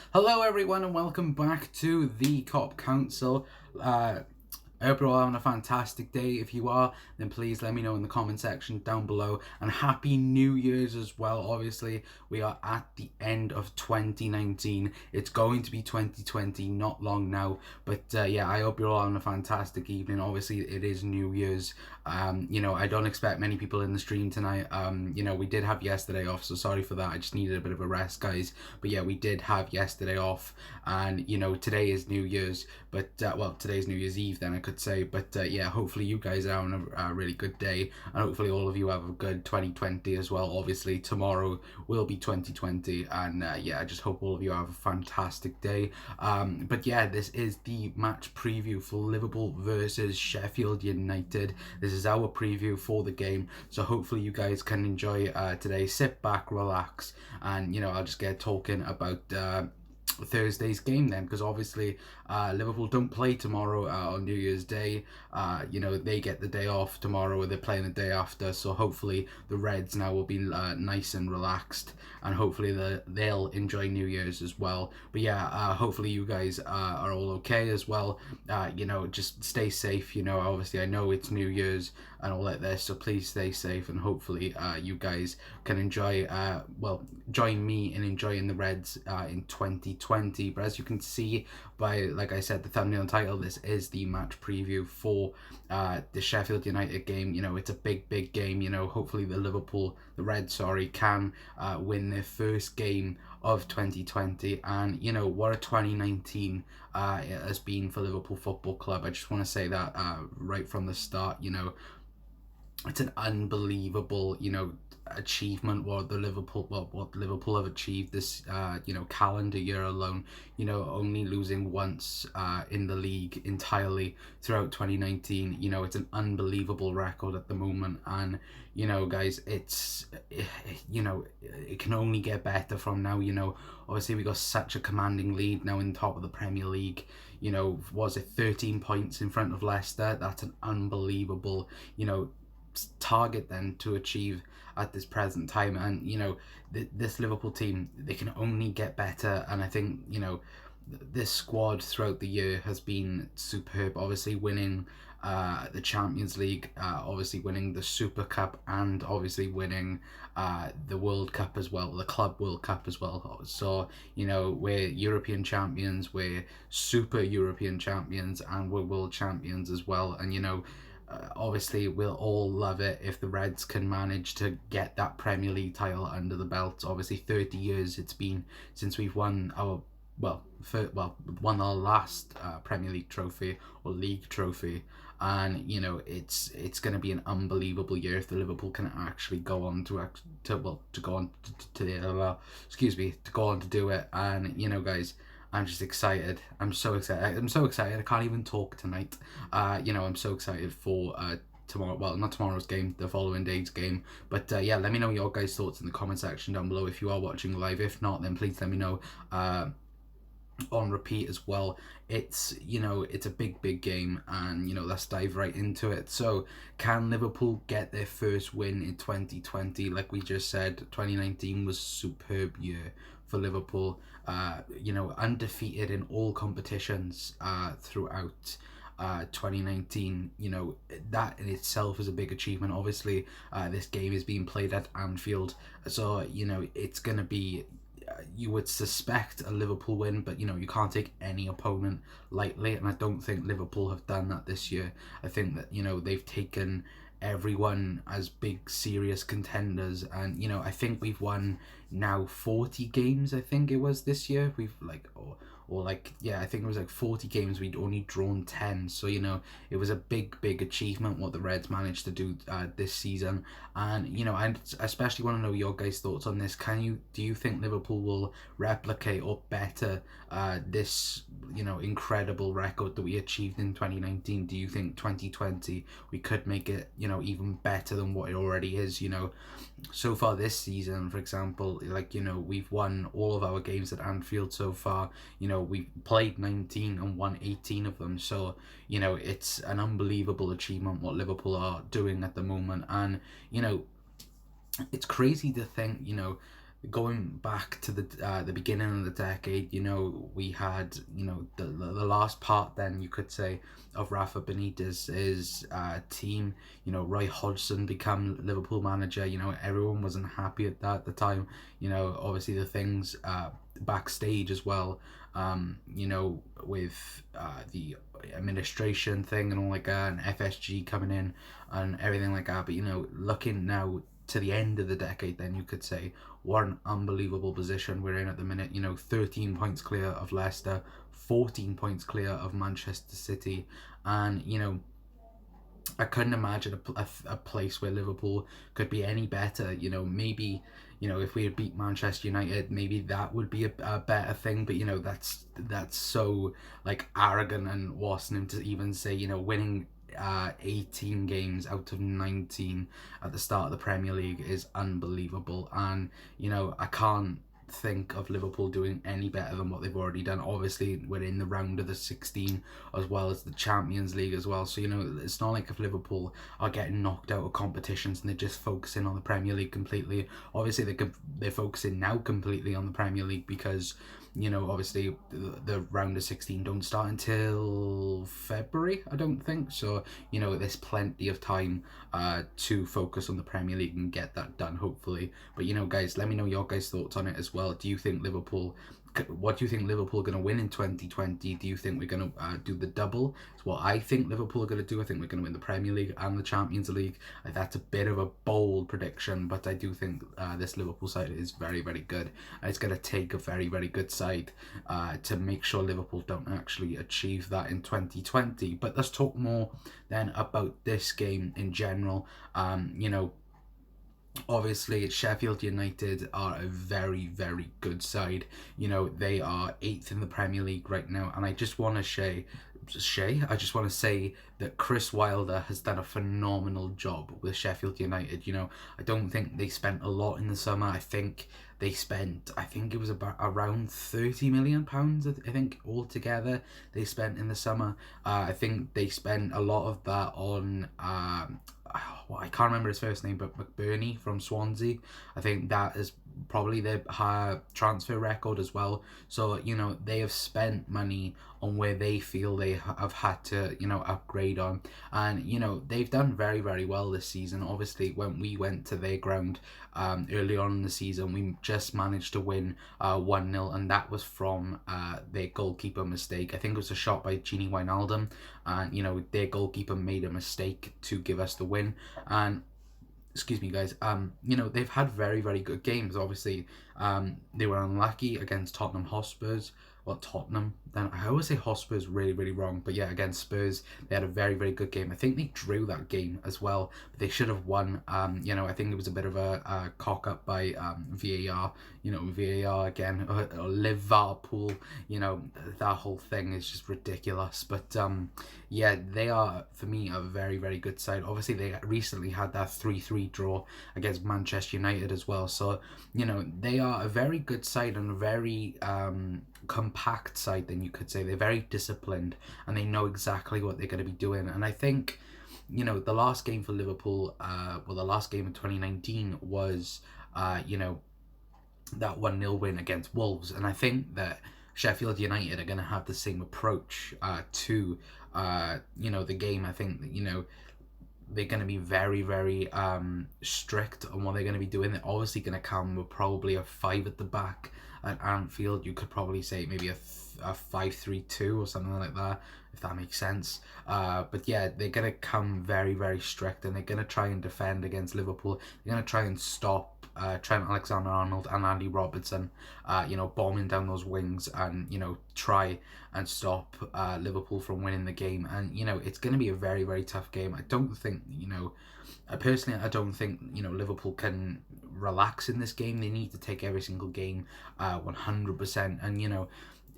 Hello everyone and welcome back to the Cop Council. I hope you're all having a fantastic day. If you are, then please let me know in the comment section down below. And Happy New Year's as well. Obviously, we are at the end of 2019. It's going to be 2020, not long now. But yeah, I hope you're all having a fantastic evening. Obviously, it is New Year's. I don't expect many people in the stream tonight. We did have yesterday off, so sorry for that. I just needed a bit of a rest, guys. But yeah, we did have yesterday off. And, today is New Year's. But, today's New Year's Eve then, I could say. But yeah, hopefully you guys are having a really good day, and hopefully all of you have a good 2020 as well. Obviously tomorrow will be 2020, and yeah, I just hope all of you have a fantastic day. But yeah, this is the match preview for Liverpool versus Sheffield United. This is our preview for the game, so hopefully you guys can enjoy today. Sit back, relax, and I'll just get talking about Thursday's game then, because obviously Liverpool don't play tomorrow on New Year's Day. They get the day off tomorrow, they're playing the day after, so hopefully the Reds now will be nice and relaxed, and hopefully they'll enjoy New Year's as well. But yeah, hopefully you guys are all okay as well. Just stay safe. Obviously I know it's New Year's and all like this, so please stay safe, and hopefully you guys can enjoy join me in enjoying the Reds in 2020. But as you can see by, like I said, the thumbnail and title, this is the match preview for the Sheffield United game. It's a big game. Hopefully the Reds can win their first game of 2020, and what a 2019 it has been for Liverpool Football Club. I just want to say that right from the start. It's an unbelievable achievement what Liverpool have achieved this calendar year alone. Only losing once in the league entirely throughout 2019. It's an unbelievable record at the moment, and guys, it can only get better from now. Obviously we got such a commanding lead now in top of the Premier League. Was it 13 points in front of Leicester? That's an unbelievable target then to achieve at this present time. And this Liverpool team, they can only get better, and I think this squad throughout the year has been superb. Obviously winning the Champions League, obviously winning the Super Cup, and obviously winning the World Cup as well, the Club World Cup as well. So we're European champions, we're Super European champions, and we're world champions as well. And obviously we'll all love it if the Reds can manage to get that Premier League title under the belt. Obviously 30 years it's been since we've won our won our last Premier League trophy or league trophy, and it's going to be an unbelievable year if the Liverpool can actually go on to go on to do it. And guys, I'm just excited. I'm so excited. I can't even talk tonight. I'm so excited for tomorrow. Well, not tomorrow's game, the following day's game. But yeah, let me know your guys' thoughts in the comment section down below if you are watching live. If not, then please let me know on repeat as well. It's it's a big game, and let's dive right into it. So can Liverpool get their first win in 2020? Like we just said, 2019 was a superb year for Liverpool. Undefeated in all competitions throughout 2019. That in itself is a big achievement. Obviously this game is being played at Anfield, so it's gonna be you would suspect a Liverpool win, but you can't take any opponent lightly, and I don't think Liverpool have done that this year. I think that they've taken everyone as big serious contenders, and I think we've won now 40 games. I think it was this year we've I think it was 40 games. We'd only drawn 10, so it was a big achievement what the Reds managed to do this season. And I especially want to know your guys' thoughts on this. Do you think Liverpool will replicate or better this incredible record that we achieved in 2019? Do you think 2020 we could make it even better than what it already is? So far this season, for example, we've won all of our games at Anfield so far. We played 19 and won 18 of them, so it's an unbelievable achievement what Liverpool are doing at the moment. And it's crazy to think going back to the beginning of the decade, we had the last part, then you could say, of Rafa Benitez's team. Roy Hodgson become Liverpool manager. Everyone wasn't happy at that at the time. Obviously the things backstage as well. With the administration thing and all like that, and FSG coming in and everything like that. But looking now to the end of the decade, then you could say what an unbelievable position we're in at the minute. 13 points clear of Leicester, 14 points clear of Manchester City, and I couldn't imagine a place where Liverpool could be any better. Maybe if we had beat Manchester United, maybe that would be a better thing. But that's so like arrogant and wasn't to even say winning 18 games out of 19 at the start of the Premier League is unbelievable. And I can't think of Liverpool doing any better than what they've already done. Obviously we're in the round of the 16 as well as the Champions League as well, so it's not like if Liverpool are getting knocked out of competitions and they're just focusing on the Premier League completely. Obviously they're focusing now completely on the Premier League because obviously the round of 16 don't start until February, I don't think. So there's plenty of time to focus on the Premier League and get that done, hopefully. But guys, let me know your guys' thoughts on it as well. Do you think Liverpool what do you think Liverpool are going to win in 2020? Do you think we're going to do the double? It's what I think Liverpool are going to do. I think we're going to win the Premier League and the Champions League. That's a bit of a bold prediction, but I do think this Liverpool side is very, very good. And it's going to take a very, very good side to make sure Liverpool don't actually achieve that in 2020. But let's talk more then about this game in general. Obviously, Sheffield United are a very, very good side. They are 8th in the Premier League right now, and I just want to say that Chris Wilder has done a phenomenal job with Sheffield United. I don't think they spent a lot in the summer. I think it was about around £30 million, I think, altogether they spent in the summer. I think they spent a lot of that on I can't remember his first name, but McBurney from Swansea. I think that is probably their transfer record as well. So they have spent money on where they feel they have had to upgrade on, and they've done very, very well this season. Obviously, when we went to their ground early on in the season, we just managed to win 1-0, and that was from their goalkeeper mistake. I think it was a shot by Gini Wijnaldum, and their goalkeeper made a mistake to give us the win. And excuse me, guys, they've had very, very good games. Obviously, they were unlucky against Tottenham Hotspurs. Tottenham. Then I always say Hotspurs really, really wrong. But yeah, against Spurs, they had a very, very good game. I think they drew that game as well. But they should have won. I think it was a bit of a cock up by VAR. VAR again, or Liverpool. That whole thing is just ridiculous. But yeah, they are, for me, a very, very good side. Obviously, they recently had that 3-3 draw against Manchester United as well. So, they are a very good side and a very compact side, then you could say. They're very disciplined and they know exactly what they're going to be doing. And I think, the last game for Liverpool, the last game in 2019 was, that 1-0 win against Wolves. And I think that Sheffield United are going to have the same approach to, the game. I think that, they're going to be very, very strict on what they're going to be doing. They're obviously going to come with probably a 5 at the back at Anfield. You could probably say maybe a 5-3-2 or something like that, if that makes sense. But yeah, they're going to come very, very strict, and they're going to try and defend against Liverpool. They're going to try and stop Trent Alexander-Arnold and Andy Robertson, bombing down those wings, and try and stop Liverpool from winning the game. And it's going to be a very, very tough game. I don't think personally, I don't think Liverpool can relax in this game. They need to take every single game 100%. And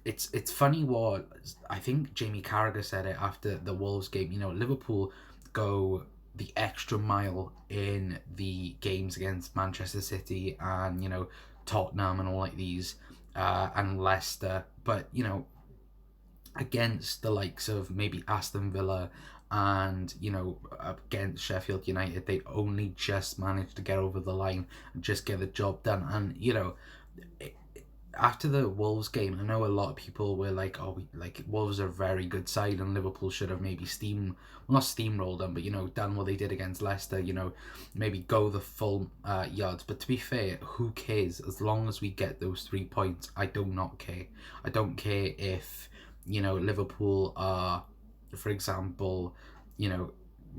it's funny what I think Jamie Carragher said it after the Wolves game. Liverpool go the extra mile in the games against Manchester City and Tottenham and all like these and Leicester, but against the likes of maybe Aston Villa and against Sheffield United, they only just managed to get over the line and just get the job done. And after the Wolves game, I know a lot of people were like, "Oh, Wolves are a very good side, and Liverpool should have maybe not steamrolled them, but done what they did against Leicester. Maybe go the full yards." But to be fair, who cares? As long as we get those 3 points, I do not care. I don't care if Liverpool are, for example,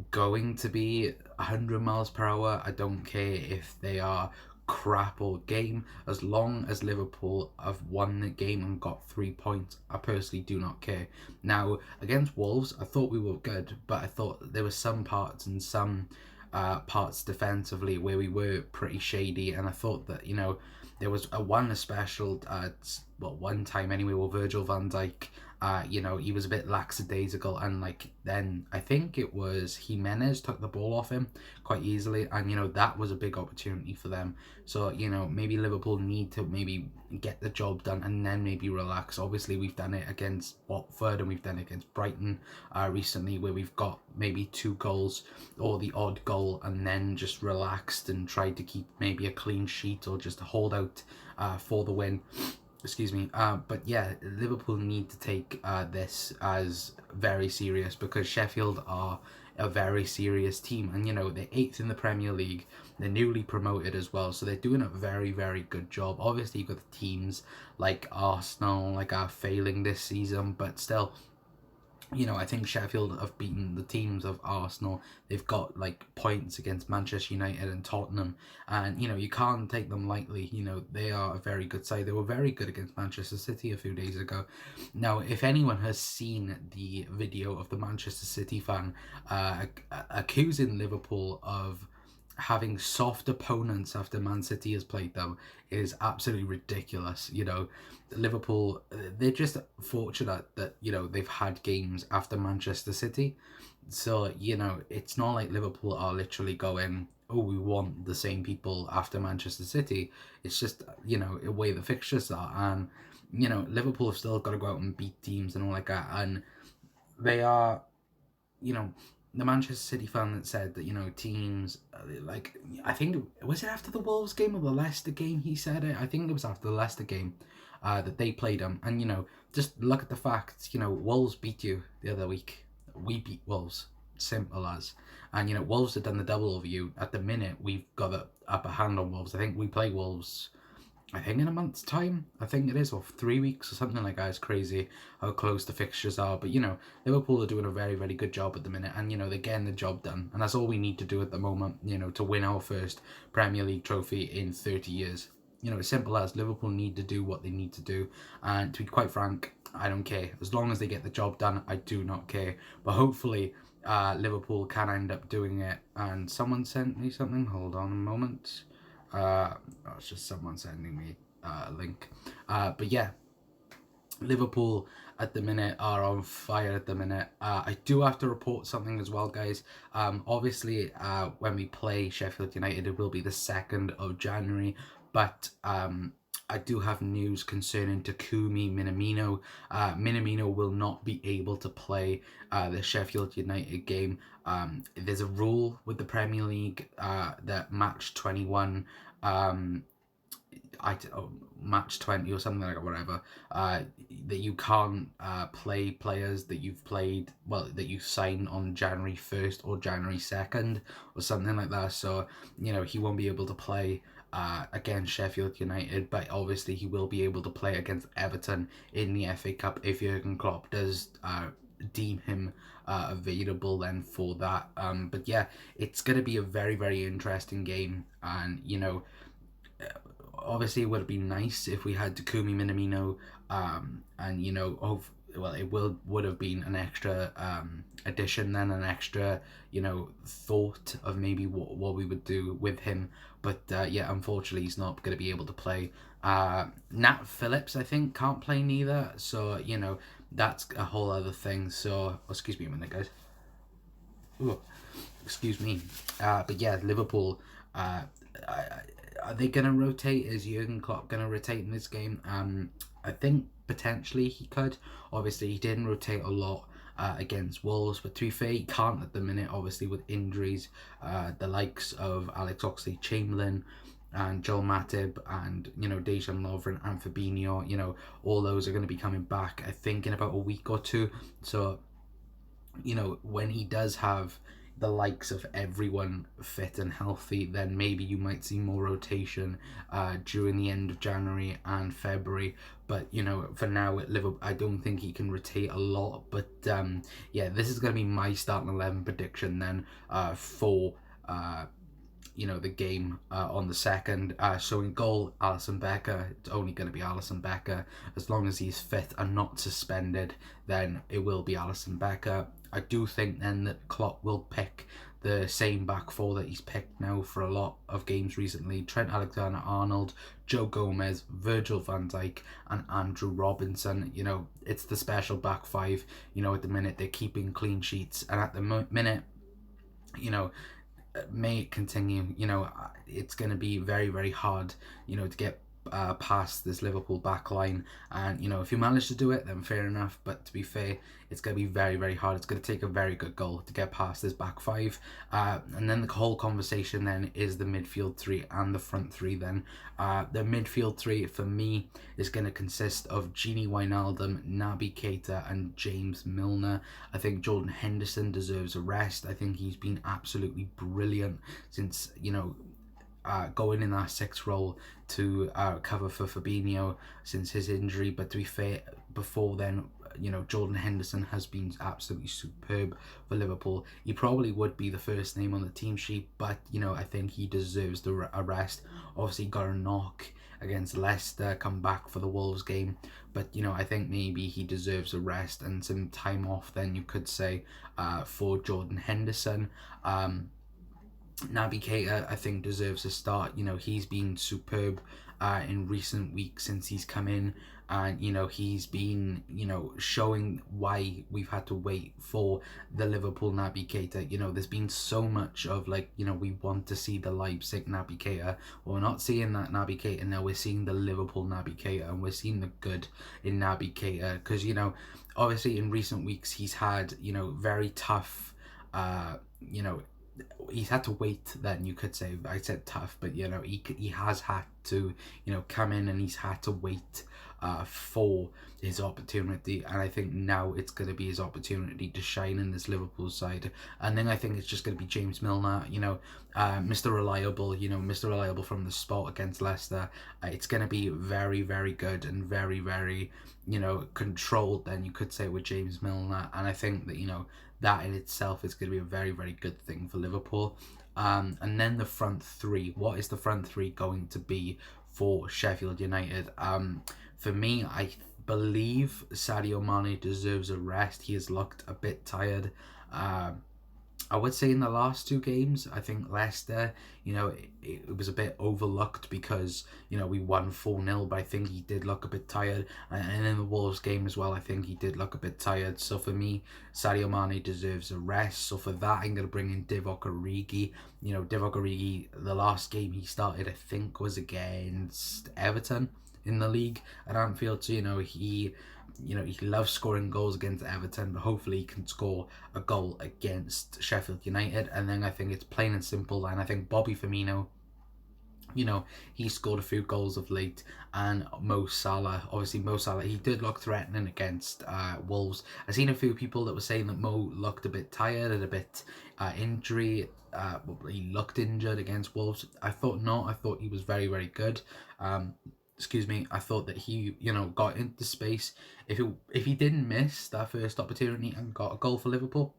going to be 100 miles per hour. I don't care if they are crap all game. As long as Liverpool have won the game and got 3 points, I personally do not care. Now, against Wolves, I thought we were good, but I thought there were some parts and some parts defensively where we were pretty shady, and I thought that there was one special one time anyway where Virgil van Dijk he was a bit lackadaisical, and then I think it was Jimenez took the ball off him quite easily, and that was a big opportunity for them. So maybe Liverpool need to maybe get the job done and then maybe relax. Obviously we've done it against Watford and we've done it against Brighton recently, where we've got maybe 2 goals or the odd goal and then just relaxed and tried to keep maybe a clean sheet or just hold out for the win. Excuse me. But yeah, Liverpool need to take this as very serious, because Sheffield are a very serious team, and they're 8th in the Premier League. They're newly promoted as well, so they're doing a very, very good job. Obviously, you've got the teams like Arsenal are failing this season, but still, I think Sheffield have beaten the teams of Arsenal. They've got points against Manchester United and Tottenham, and you can't take them lightly. They are a very good side. They were very good against Manchester City a few days ago. Now, if anyone has seen the video of the Manchester City fan accusing Liverpool of having soft opponents after Man City has played them, is absolutely ridiculous. Liverpool, they're just fortunate that they've had games after Manchester City, so it's not like Liverpool are literally going, "Oh, we want the same people after Manchester City." It's just the way the fixtures are, and Liverpool have still got to go out and beat teams and all like that, and they are the Manchester City fan that said that teams I think, was it after the Wolves game or the Leicester game he said it? I think it was after the Leicester game that they played them, and just look at the facts. Wolves beat you the other week. We beat Wolves, simple as. And Wolves have done the double over you. At the minute, we've got the upper hand on Wolves. I think we play Wolves, I think, in a month's time, I think it is, or 3 weeks or something like that. It's crazy how close the fixtures are. But Liverpool are doing a very, very good job at the minute, and they're getting the job done, and that's all we need to do at the moment, to win our first Premier League trophy in 30 years. As simple as Liverpool need to do what they need to do, and to be quite frank, I don't care. As long as they get the job done, I do not care. But hopefully Liverpool can end up doing it. And someone sent me something, hold on a moment. It's just someone sending me a link. But yeah, Liverpool at the minute are on fire at the minute. I do have to report something as well, guys. Obviously, when we play Sheffield United, it will be the 2nd of January. But I do have news concerning Takumi Minamino. Minamino will not be able to play the Sheffield United game. There's a rule with the Premier League that match 21... match 20 or something like that, whatever, that you can't play players that you've played, that you signed on January 1st or January 2nd or something like that. So he won't be able to play against Sheffield United, but obviously he will be able to play against Everton in the FA Cup if Jurgen Klopp does deem him available then for that. But yeah, it's going to be a very, very interesting game, and obviously it would be nice if we had Takumi Minamino, and it would have been an extra addition, then an extra thought of maybe what we would do with him. But yeah, unfortunately he's not going to be able to play. Nat Phillips, I think, can't play neither, so that's a whole other thing. So excuse me a minute, guys. Ooh, excuse me. But yeah, Liverpool, are they going to rotate? Is Jurgen Klopp going to rotate in this game? I think potentially he could. Obviously, he didn't rotate a lot against Wolves. But to be fair, he can't at the minute, obviously, with injuries. The likes of Alex Oxlade-Chamberlain and Joel Matip and, Dejan Lovren and Fabinho, all those are going to be coming back, I think, in about a week or two. So, when he does have the likes of everyone fit and healthy, then maybe you might see more rotation during the end of January and February. But for now at Liverpool, I don't think he can rotate a lot. But this is going to be my starting 11 prediction then for the game on the second. So in goal, Alisson Becker. It's only going to be Alisson Becker. As long as he's fit and not suspended, then it will be Alisson Becker. I do think then that Klopp will pick the same back four that he's picked now for a lot of games recently. Trent Alexander-Arnold, Joe Gomez, Virgil van Dijk and Andrew Robinson. It's the special back five. At the minute they're keeping clean sheets, and at the minute, may it continue. It's going to be very, very hard, to get past this Liverpool back line. And, if you manage to do it, then fair enough. But to be fair, it's going to be very, very hard. It's going to take a very good goal to get past this back five. And then the whole conversation then is the midfield three and the front three then. The midfield three, for me, is going to consist of Gini Wijnaldum, Naby Keita and James Milner. I think Jordan Henderson deserves a rest. I think he's been absolutely brilliant since, going in that sixth role to cover for Fabinho since his injury. But to be fair, before then, Jordan Henderson has been absolutely superb for Liverpool. He probably would be the first name on the team sheet, but I think he deserves a rest. Obviously got a knock against Leicester, come back for the Wolves game, but I think maybe he deserves a rest and some time off then, you could say, for Jordan Henderson. Naby Keita, I think, deserves a start. He's been superb in recent weeks since he's come in, and he's been showing why we've had to wait for the Liverpool Naby Keita. There's been so much of we want to see the Leipzig Naby Keita. Well, we're not seeing that Naby Keita now. We're seeing the Liverpool Naby Keita, and we're seeing the good in Naby Keita, because obviously in recent weeks he's had very tough he's had to wait then, you could say. I said tough, but he has had to come in, and he's had to wait for his opportunity, and I think now it's going to be his opportunity to shine in this Liverpool side. And then I think it's just going to be James Milner, Mr. Reliable, Mr. Reliable from the spot against Leicester. It's going to be very, very good and very, very controlled then, you could say, with James Milner. And I think that that in itself is going to be a very, very good thing for Liverpool. And then the front three. What is the front three going to be for Sheffield United? For me, I believe Sadio Mane deserves a rest. He has looked a bit tired. I would say in the last two games, I think Leicester, it was a bit overlooked because, we won 4-0, but I think he did look a bit tired. And in the Wolves game as well, I think he did look a bit tired. So for me, Sadio Mane deserves a rest. So for that, I'm going to bring in Divock Origi. Divock Origi, the last game he started, I think, was against Everton in the league at Anfield. So, he loves scoring goals against Everton, but hopefully he can score a goal against Sheffield United. And then I think it's plain and simple. And I think Bobby Firmino, he scored a few goals of late. And Mo Salah, obviously Mo Salah, he did look threatening against Wolves. I've seen a few people that were saying that Mo looked a bit tired and a bit injury. He looked injured against Wolves. I thought not. I thought he was very, very good. I thought that he, got into space. If he didn't miss that first opportunity and got a goal for Liverpool,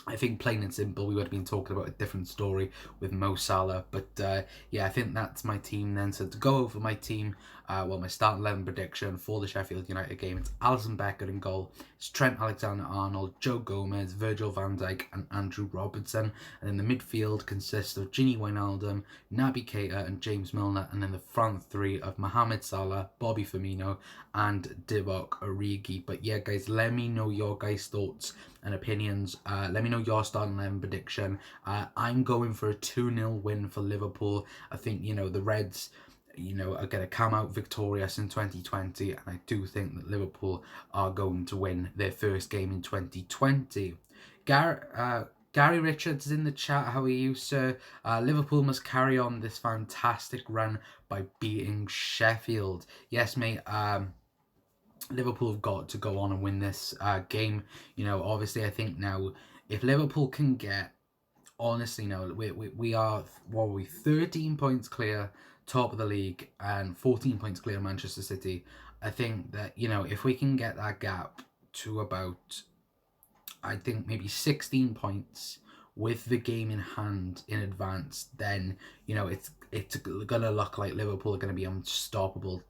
I think plain and simple, we would have been talking about a different story with Mo Salah. But I think that's my team then. So to go over my team, my starting 11 prediction for the Sheffield United game, it's Alisson Becker in goal, it's Trent Alexander-Arnold, Joe Gomez, Virgil van Dijk and Andrew Robertson. And then the midfield consists of Gini Wijnaldum, Naby Keita and James Milner. And then the front three of Mohamed Salah, Bobby Firmino and Divock Origi. But yeah, guys, let me know your guys' thoughts and opinions. Let me know your starting 11 prediction. I'm going for a 2-0 win for Liverpool. I think, the Reds, are going to come out victorious in 2020, and I do think that Liverpool are going to win their first game in 2020. Gary Richards is in the chat. How are you, sir? Liverpool must carry on this fantastic run by beating Sheffield. Yes, mate. Liverpool have got to go on and win this game. Obviously, I think now if Liverpool can get, honestly, no, we are, what are we, 13 points clear, top of the league, and 14 points clear of Manchester City. I think that, if we can get that gap to about, I think maybe 16 points with the game in hand in advance, then, it's going to look like Liverpool are going to be unstoppable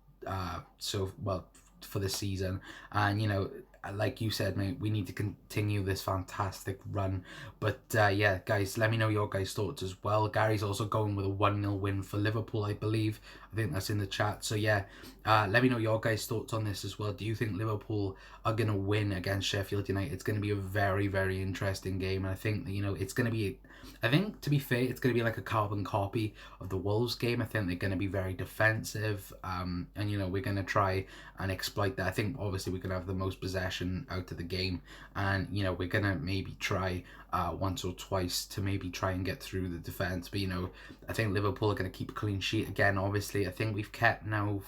for the season. And like you said, mate, we need to continue this fantastic run. But yeah, guys, let me know your guys' thoughts as well. Gary's also going with a 1-0 win for Liverpool, I believe. I think that's in the chat. So yeah, let me know your guys' thoughts on this as well. Do you think Liverpool are going to win against Sheffield United? It's going to be a very, very interesting game. And I think that, it's going to be, I think, to be fair, it's going to be like a carbon copy of the Wolves game. I think they're going to be very defensive. And, we're going to try and exploit that. I think, obviously, we're going to have the most possession out of the game. And, we're going to maybe try once or twice to maybe try and get through the defence. But, I think Liverpool are going to keep a clean sheet again. Obviously, I think we've kept now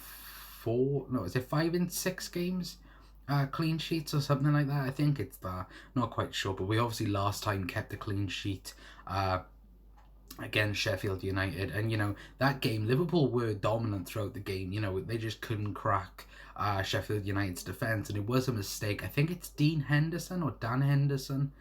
5 in 6 games? Clean sheets or something like that. I think it's that. Not quite sure, but we obviously last time kept a clean sheet against Sheffield United, and that game Liverpool were dominant throughout the game. They just couldn't crack Sheffield United's defence, and it was a mistake. I think it's Dean Henderson or Dan Henderson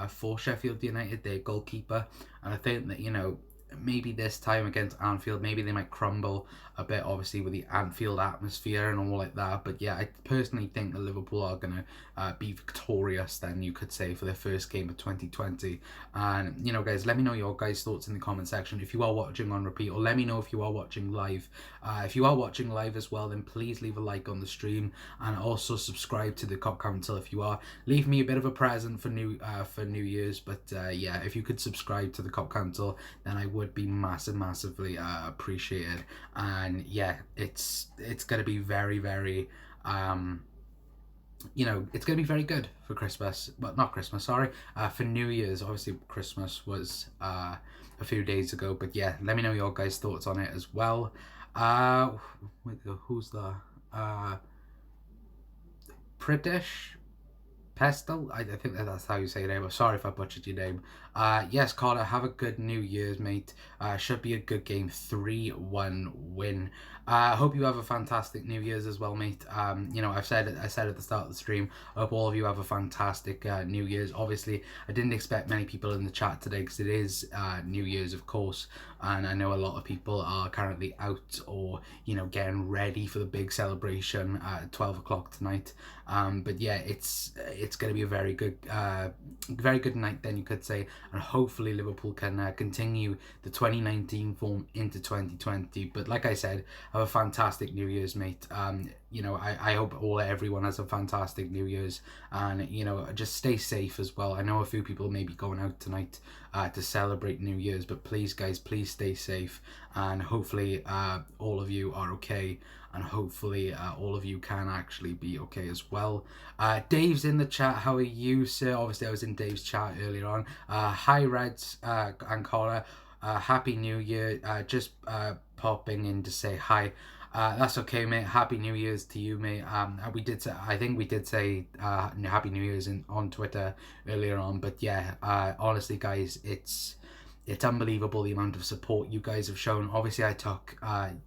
for Sheffield United, their goalkeeper, and I think that maybe this time against Anfield, maybe they might crumble a bit, obviously, with the Anfield atmosphere and all like that. But yeah, I personally think that Liverpool are going to be victorious, then, you could say, for their first game of 2020. And, guys, let me know your guys' thoughts in the comment section if you are watching on repeat, or let me know if you are watching live. If you are watching live as well, then please leave a like on the stream, and also subscribe to the Cop Council if you are. Leave me a bit of a present for New Year's, but yeah, if you could subscribe to the Cop Council, then I would be massively appreciated. And yeah, it's gonna be very, very it's gonna be very good for Christmas, but not Christmas, sorry, for New Year's. Obviously Christmas was a few days ago, but yeah, let me know your guys' thoughts on it as well. Who's that? Pritish Pestle? I think that's how you say your name. I'm sorry if I butchered your name. Yes, Carter, have a good New Year's, mate. Should be a good game. 3-1 win. I hope you have a fantastic New Year's as well, mate. I said at the start of the stream, I hope all of you have a fantastic New Year's. Obviously, I didn't expect many people in the chat today because it is New Year's, of course, and I know a lot of people are currently out or getting ready for the big celebration at 12 o'clock tonight. But yeah, it's going to be a very good night, then, you could say, and hopefully Liverpool can continue the 2019 form into 2020. But like I said, have a fantastic New Year's, mate. I hope everyone has a fantastic New Year's, and just stay safe as well. I know a few people may be going out tonight to celebrate New Year's, but please, guys, please stay safe, and hopefully all of you are okay, and hopefully all of you can actually be okay as well. Dave's in the chat. How are you, sir? Obviously I was in Dave's chat earlier on. Hi, Reds and Cora. Happy New Year. Just popping in to say hi. That's okay, mate. Happy New Year's to you, mate. I think we did say Happy New Year's on Twitter earlier on, but yeah, honestly, guys, it's unbelievable the amount of support you guys have shown. Obviously, I took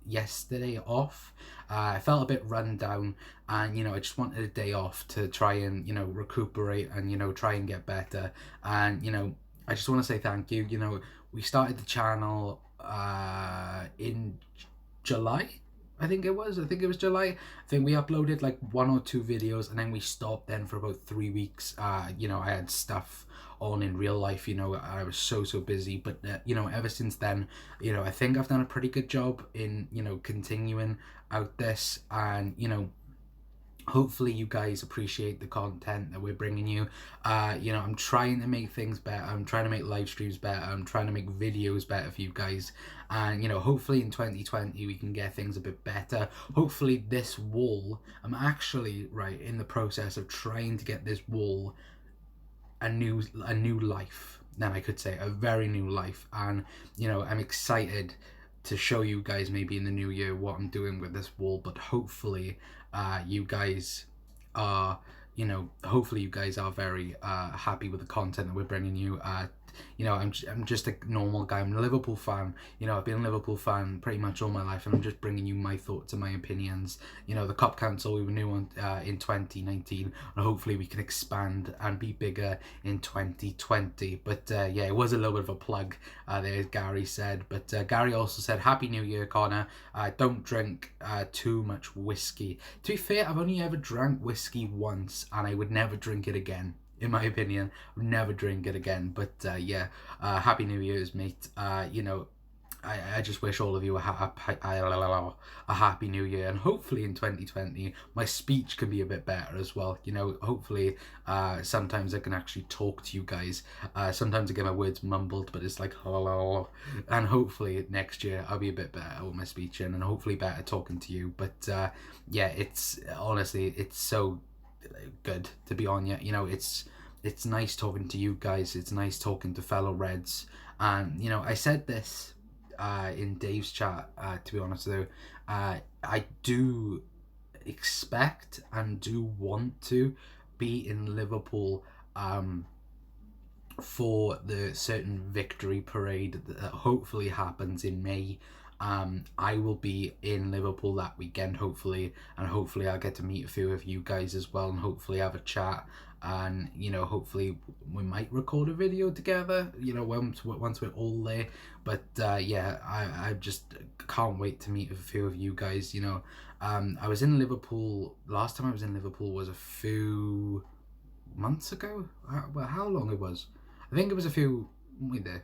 yesterday off. I felt a bit run down, and I just wanted a day off to try and recuperate and try and get better. And I just want to say thank you. We started the channel in July. I think it was July. I think we uploaded like 1 or 2 videos, and then we stopped then for about 3 weeks. I had stuff on in real life, I was so busy, but ever since then, I think I've done a pretty good job in continuing out this, and hopefully you guys appreciate the content that we're bringing you. You know, I'm trying to make things better. I'm trying to make live streams better. I'm trying to make videos better for you guys. And, you know, hopefully in 2020 we can get things a bit better. Hopefully this wall, I'm actually, right, in the process of trying to get this wall a new life. Then I could say a very new life. And, you know, I'm excited to show you guys maybe in the new year what I'm doing with this wall, but hopefully you guys are, you know, hopefully you guys are very happy with the content that we're bringing you. You know, I'm just a normal guy. I'm a Liverpool fan. You know, I've been a Liverpool fan pretty much all my life, and I'm just bringing you my thoughts and my opinions. You know, the Cop Council, we were new on in 2019, and hopefully we can expand and be bigger in 2020. But yeah, it was a little bit of a plug there, as Gary said. But Gary also said, Happy New Year, Connor. Don't drink too much whiskey. To be fair, I've only ever drank whiskey once, and I would never drink it again. In my opinion, I'll never drink it again. But yeah, Happy New Year's, mate. You know, I just wish all of you a happy new year, and hopefully in 2020 my speech can be a bit better as well. You know, hopefully sometimes I can actually talk to you guys. Sometimes I get my words mumbled, but it's like and hopefully next year I'll be a bit better with my speech and hopefully better talking to you. But yeah, it's honestly, it's so good to be on. You know, it's nice talking to you guys. It's nice talking to fellow Reds. And you know, I said this in Dave's chat, to be honest though, I do expect and do want to be in Liverpool for the certain victory parade that hopefully happens in May. I will be in Liverpool that weekend, hopefully, and hopefully I'll get to meet a few of you guys as well, and hopefully have a chat, and you know, hopefully we might record a video together, you know, once we're all there. But yeah, I just can't wait to meet a few of you guys. You know, I was in Liverpool, last time I was in Liverpool was a few months ago. Well, how long it was? I think it was a few, wait there,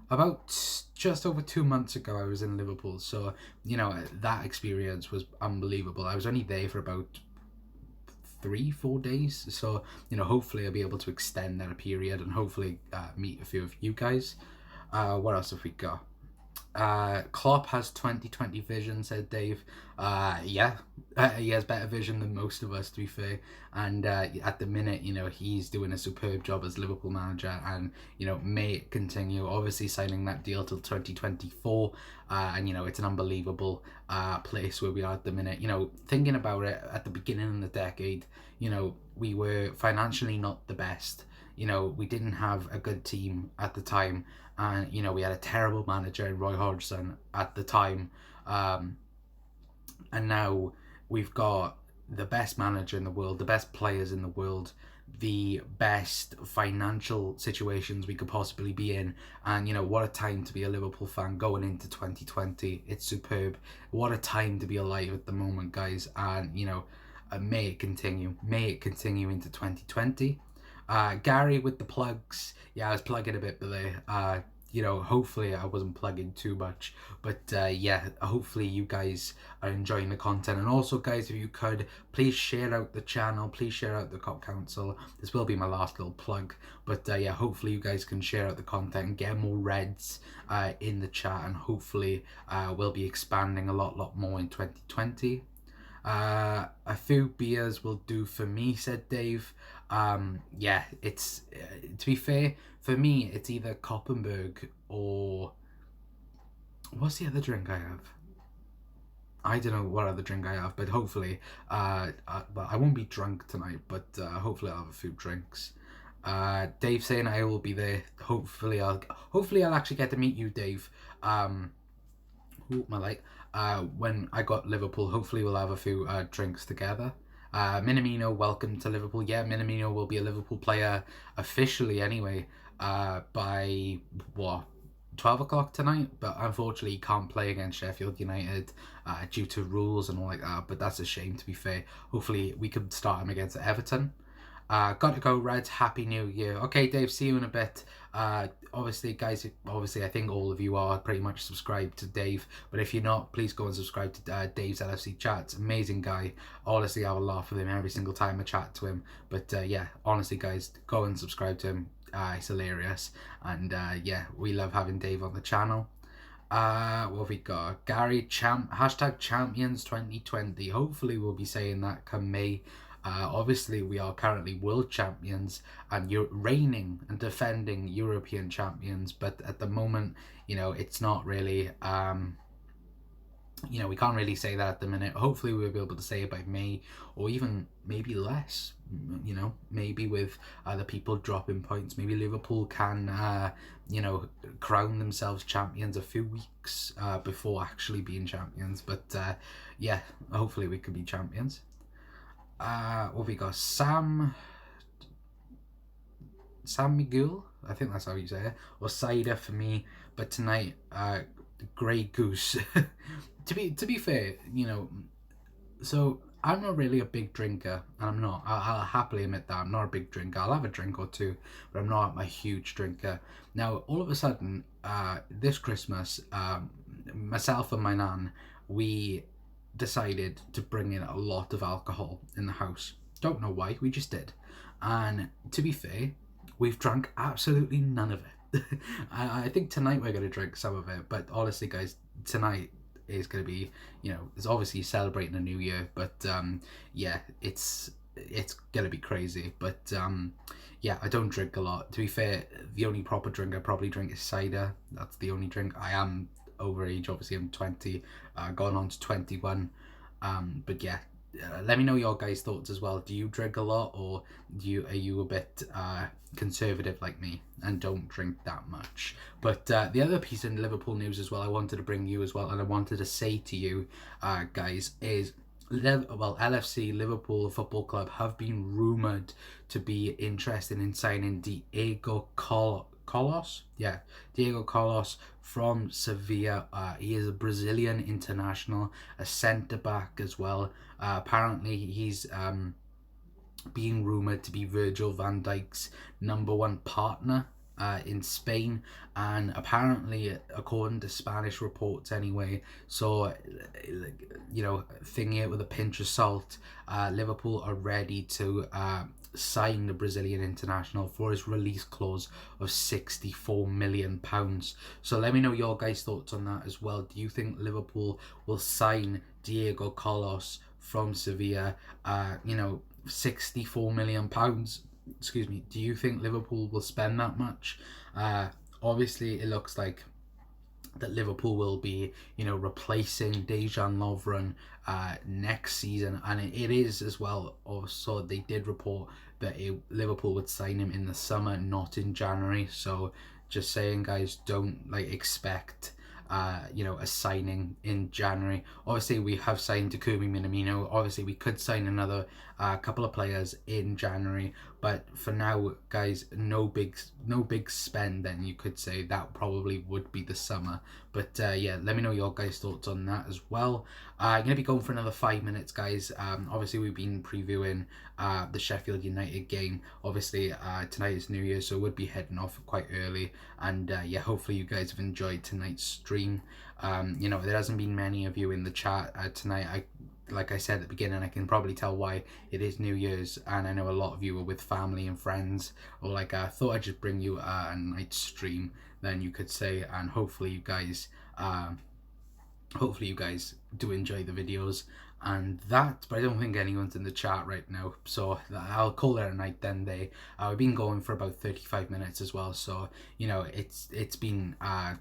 about just over 2 months ago I was in Liverpool. So, you know, that experience was unbelievable. I was only there for about 3-4 days. So, you know, hopefully I'll be able to extend that period and hopefully meet a few of you guys. What else have we got? Klopp has 2020 vision, said Dave. Yeah, he has better vision than most of us, to be fair. And at the minute, you know, he's doing a superb job as Liverpool manager, and you know, may it continue. Obviously, signing that deal till 2024, and you know, it's an unbelievable place where we are at the minute. You know, thinking about it, at the beginning of the decade, you know, we were financially not the best. You know, we didn't have a good team at the time, and you know, we had a terrible manager in Roy Hodgson at the time, and now we've got the best manager in the world, the best players in the world, the best financial situations we could possibly be in. And you know, what a time to be a Liverpool fan going into 2020. It's superb. What a time to be alive at the moment, guys. And you know, may it continue into 2020. Gary with the plugs. Yeah, I was plugging a bit there. You know, hopefully I wasn't plugging too much, but yeah, hopefully you guys are enjoying the content. And also, guys, if you could, please share out the channel, please share out the Cop Council. This will be my last little plug, but yeah, hopefully you guys can share out the content and get more Reds in the chat, and hopefully we'll be expanding a lot more in 2020. A few beers will do for me, said Dave. Yeah, it's to be fair, for me it's either Koppenberg or what's the other drink I have? I don't know what other drink I have, but hopefully but I won't be drunk tonight, but hopefully I'll have a few drinks. Dave saying I will be there. Hopefully I'll actually get to meet you, Dave. My light. When I got Liverpool, hopefully we'll have a few drinks together. Minamino, welcome to Liverpool. Yeah, Minamino will be a Liverpool player officially anyway by 12 o'clock tonight, but unfortunately he can't play against Sheffield United due to rules and all like that, but that's a shame, to be fair. Hopefully we could start him against Everton. Got to go, Reds. Happy New Year. Okay, Dave, see you in a bit. Obviously, guys, obviously, I think all of you are pretty much subscribed to Dave. But if you're not, please go and subscribe to Dave's LFC Chats. Amazing guy. Honestly, I will laugh with him every single time I chat to him. But yeah, honestly, guys, go and subscribe to him. It's hilarious. And yeah, we love having Dave on the channel. What have we got? Hashtag Champions 2020. Hopefully we'll be saying that come May. Obviously we are currently world champions and you're reigning and defending European champions, but at the moment, it's not really we can't really say that at the minute. Hopefully we'll be able to say it by May, or even maybe less, maybe with the people dropping points. Maybe Liverpool can, crown themselves champions a few weeks before actually being champions. But yeah, hopefully we could be champions. What have we got? Sam Miguel, I think that's how you say it, or cider for me. But tonight, Grey Goose. To be fair, so I'm not really a big drinker, and I'm not. I'll happily admit that I'm not a big drinker. I'll have a drink or two, but I'm not a huge drinker. Now, all of a sudden, this Christmas, myself and my nan, we decided to bring in a lot of alcohol in the house. Don't know why, we just did. And to be fair, we've drank absolutely none of it. I think tonight we're going to drink some of it, but honestly, guys, tonight is going to be, it's obviously celebrating a new year, but yeah, it's going to be crazy. But yeah, I don't drink a lot. To be fair, the only proper drink I probably drink is cider. That's the only drink. I am over age, obviously I'm 20, going on to 21, but yeah, let me know your guys' thoughts as well. Do you drink a lot, or are you a bit conservative like me and don't drink that much? But the other piece in Liverpool news as well I wanted to bring you as well, and I wanted to say to you guys, is LFC, Liverpool Football Club, have been rumoured to be interested in signing Diego Carlos from Sevilla. He is a Brazilian international, a centre-back as well. Apparently he's being rumoured to be Virgil van Dijk's #1 partner in Spain, and apparently, according to Spanish reports anyway, so thinking it with a pinch of salt, Liverpool are ready to sign the Brazilian international for his release clause of £64 million. So let me know your guys' thoughts on that as well. Do you think Liverpool will sign Diego Carlos from Sevilla? £64 million. Excuse me. Do you think Liverpool will spend that much? Obviously, it looks like that Liverpool will be, replacing Dejan Lovren next season, and it is as well. Also, they did report that Liverpool would sign him in the summer, not in January. So, just saying, guys, don't expect a signing in January. Obviously, we have signed Takumi Minamino. Obviously, we could sign another couple of players in January, but for now, guys, no big spend. Then you could say that probably would be the summer. But yeah, let me know your guys' thoughts on that as well. I'm gonna be going for another 5 minutes, guys. Obviously, we've been previewing the Sheffield United game. Obviously, tonight is New Year, so we'll be heading off quite early. And yeah, hopefully you guys have enjoyed tonight's stream. There hasn't been many of you in the chat tonight. Like I said at the beginning, I can probably tell why. It is New Year's, and I know a lot of you are with family and friends, or I thought I'd just bring you a night stream, then you could say, and hopefully you guys do enjoy the videos and that. But I don't think anyone's in the chat right now, so I'll call it a night then. We've been going for about 35 minutes as well, so it's been a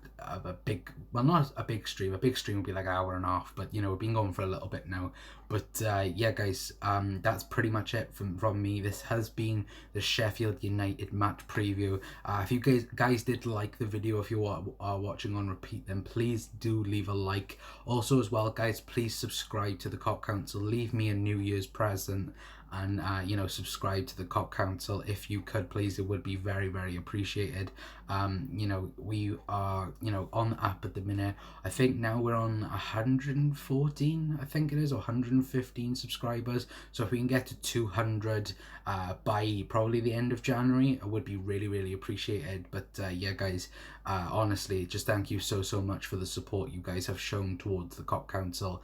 big, well, not a big stream. A big stream would be like an hour and a half, but we've been going for a little bit now. But yeah, guys, that's pretty much it from me. This has been the Sheffield United match preview. If you guys did like the video, if you are watching on repeat, then please do leave a like. Also as well, guys, please subscribe to the Cop Council. Leave me a New Year's present, and subscribe to the Cop Council if you could, please. It would be very, very appreciated. We are on the app at the minute. I think now we're on 114, I think it is, or 115 115 subscribers. So if we can get to 200 by probably the end of January, it would be really, really appreciated. But yeah, guys, honestly, just thank you so much for the support you guys have shown towards the Cop Council.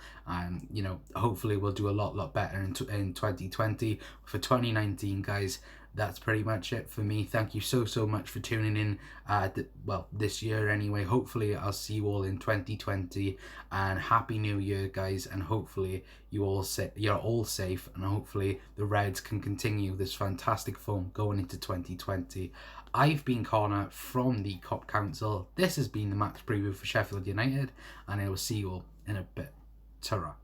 You know, hopefully we'll do a lot better in 2020. For 2019, guys, that's pretty much it for me. Thank you so much for tuning in. Well, this year anyway. Hopefully I'll see you all in 2020, and happy new year, guys, and hopefully you're all safe, and hopefully the Reds can continue this fantastic form going into 2020. I've been Connor from the Cop Council. This has been the match preview for Sheffield United, and I will see you all in a bit. Ta-ra.